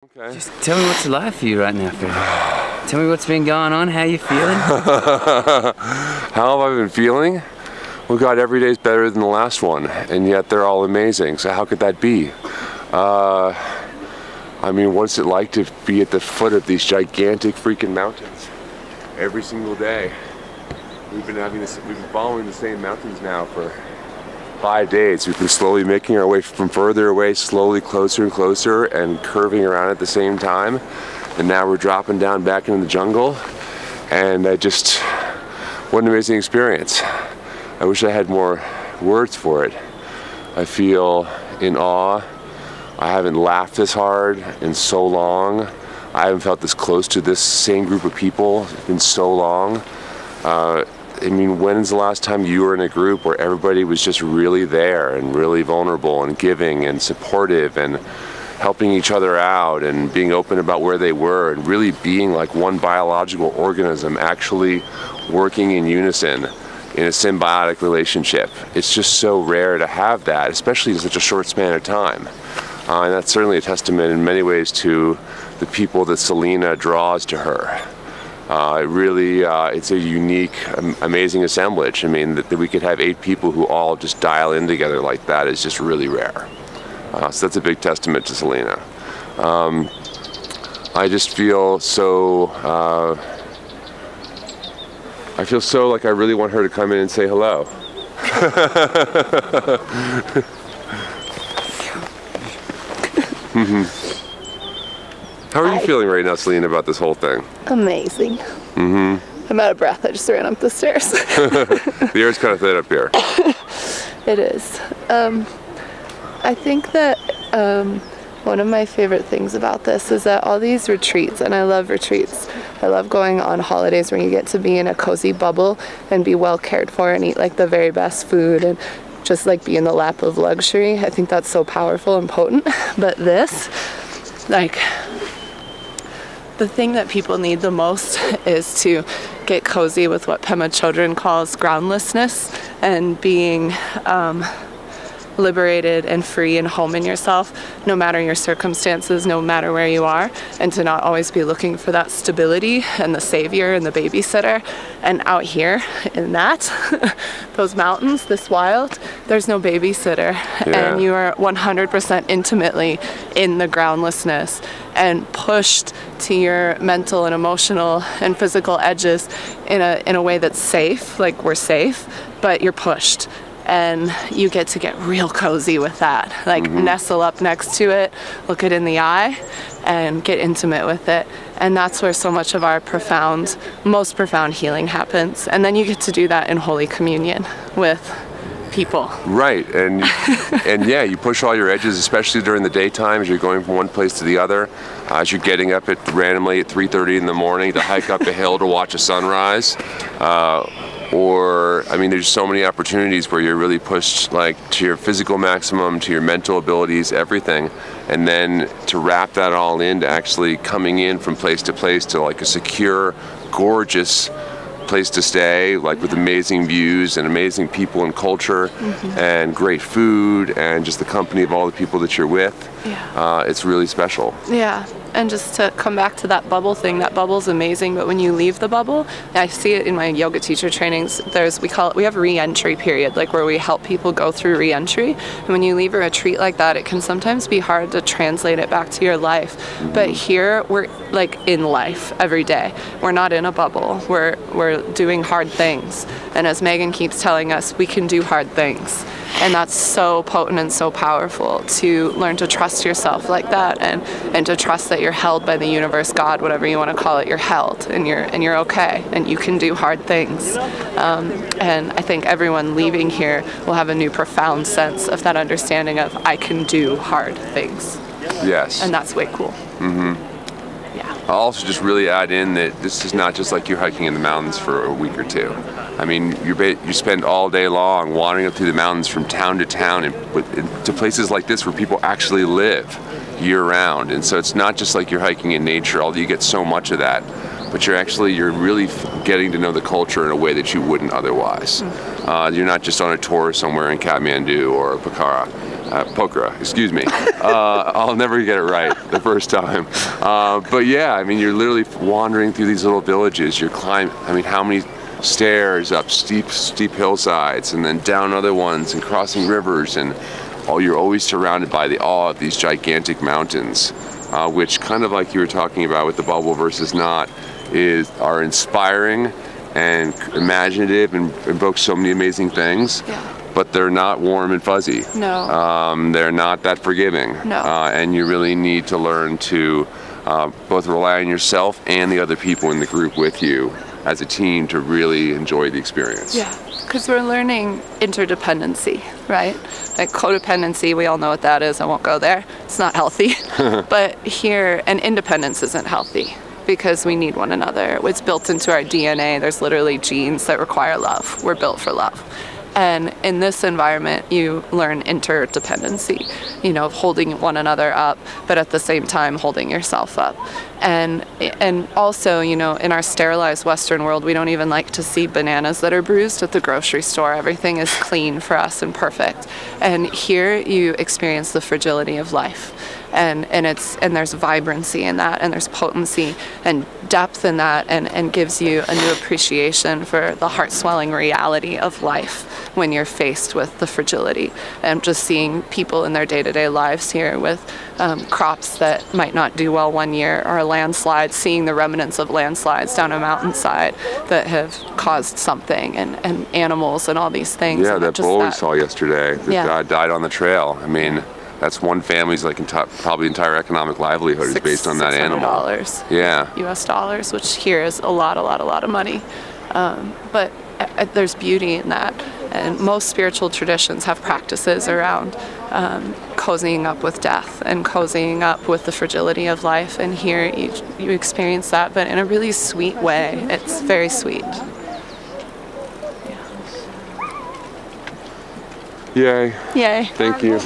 Okay. Just tell me what's alive for you right now, Freddie. Tell me what's been going on, how you feeling? How have I been feeling? Well, God, every day's better than the last one, and yet they're all amazing. So how could that be? I mean, what's it like to be at the foot of these gigantic freaking mountains every single day? We've been following the same mountains now for 5 days. We've been slowly making our way from further away, slowly closer and closer, and curving around at the same time. And now we're dropping down back into the jungle. And what an amazing experience. I wish I had more words for it. I feel in awe. I haven't laughed this hard in so long. I haven't felt this close to this same group of people in so long. I mean, when's the last time you were in a group where everybody was just really there and really vulnerable and giving and supportive and helping each other out and being open about where they were and really being like one biological organism, actually working in unison in a symbiotic relationship? It's just so rare to have that, especially in such a short span of time. And that's certainly a testament in many ways to the people that Selena draws to her. It's a unique, amazing assemblage. I mean, that we could have 8 people who all just dial in together like that is just really rare. So that's a big testament to Selena. I just feel so, like I really want her to come in and say hello. How are you feeling right now, Selena, about this whole thing? Amazing. I'm out of breath. I just ran up the stairs. The air's kind of thin up here. It is. I think that one of my favorite things about this is that all these retreats, and I love retreats. I love going on holidays where you get to be in a cozy bubble and be well cared for and eat like the very best food and just like be in the lap of luxury. I think that's so powerful and potent. But this, like, the thing that people need the most is to get cozy with what Pema Chodron calls groundlessness and being liberated and free and home in yourself, no matter your circumstances, no matter where you are, and to not always be looking for that stability and the savior and the babysitter. And out here in those mountains, this wild, there's no babysitter. Yeah. And you are 100% intimately in the groundlessness and pushed to your mental and emotional and physical edges in a way that's safe, like we're safe, but you're pushed. And you get to get real cozy with that. Like nestle up next to it, look it in the eye, and get intimate with it. And that's where so much of our most profound healing happens. And then you get to do that in Holy Communion with people. Right, and yeah, you push all your edges, especially during the daytime as you're going from one place to the other. As you're getting up randomly at 3:30 in the morning to hike up a hill to watch a sunrise. There's so many opportunities where you're really pushed like to your physical maximum, to your mental abilities, everything. And then to wrap that all into actually coming in from place to like a secure, gorgeous place to stay, like with amazing views and amazing people and culture and great food and just the company of all the people that you're with. Yeah. It's really special. Yeah. And just to come back to that bubble thing, that bubble's amazing, but when you leave the bubble, I see it in my yoga teacher trainings, we have re-entry period, like where we help people go through re-entry. And when you leave a retreat like that, it can sometimes be hard to translate it back to your life. But here, we're like in life every day. We're not in a bubble. We're doing hard things. And as Megan keeps telling us, we can do hard things. And that's so potent and so powerful to learn to trust yourself like that and to trust that you're held by the universe, God, whatever you want to call it, you're held and you're okay and you can do hard things. And I think everyone leaving here will have a new profound sense of that understanding of I can do hard things. Yes. And that's way cool. Yeah. I'll also just really add in that this is not just like you're hiking in the mountains for a week or two. I mean, you spend all day long wandering up through the mountains from town to town and to places like this where people actually live year-round. And so it's not just like you're hiking in nature, although you get so much of that, but you're really getting to know the culture in a way that you wouldn't otherwise. You're not just on a tour somewhere in Kathmandu or Pokhara. Pokhara, excuse me. I'll never get it right the first time. But yeah, I mean, you're literally wandering through these little villages. You're climbing, I mean, how many stairs up steep hillsides and then down other ones and crossing rivers, and you're always surrounded by the awe of these gigantic mountains, which, kind of like you were talking about with the bubble versus not, are inspiring and imaginative and evoke so many amazing things. Yeah. But they're not warm and fuzzy. No. They're not that forgiving. No. And you really need to learn to both rely on yourself and the other people in the group with you as a team to really enjoy the experience. Yeah, because we're learning interdependency, right? Like codependency, we all know what that is. I won't go there. It's not healthy. But here, and independence isn't healthy because we need one another. It's built into our DNA. There's literally genes that require love. We're built for love. And in this environment, you learn interdependency, of holding one another up, but at the same time holding yourself up. And also, in our sterilized Western world, we don't even like to see bananas that are bruised at the grocery store. Everything is clean for us and perfect. And here you experience the fragility of life. And there's vibrancy in that, and there's potency and depth in that, and gives you a new appreciation for the heart-swelling reality of life when you're faced with the fragility. And just seeing people in their day-to-day lives here with crops that might not do well one year, or landslides, seeing the remnants of landslides down a mountainside that have caused something, and animals and all these things. Yeah, and that bull we saw yesterday that died on the trail. I mean, that's one family's probably entire economic livelihood is based on that animal. $600. Yeah. US dollars, which here is a lot of money. But there's beauty in that. And most spiritual traditions have practices around cozying up with death and cozying up with the fragility of life. And here you experience that, but in a really sweet way. It's very sweet. Yay. Yay. Thank you.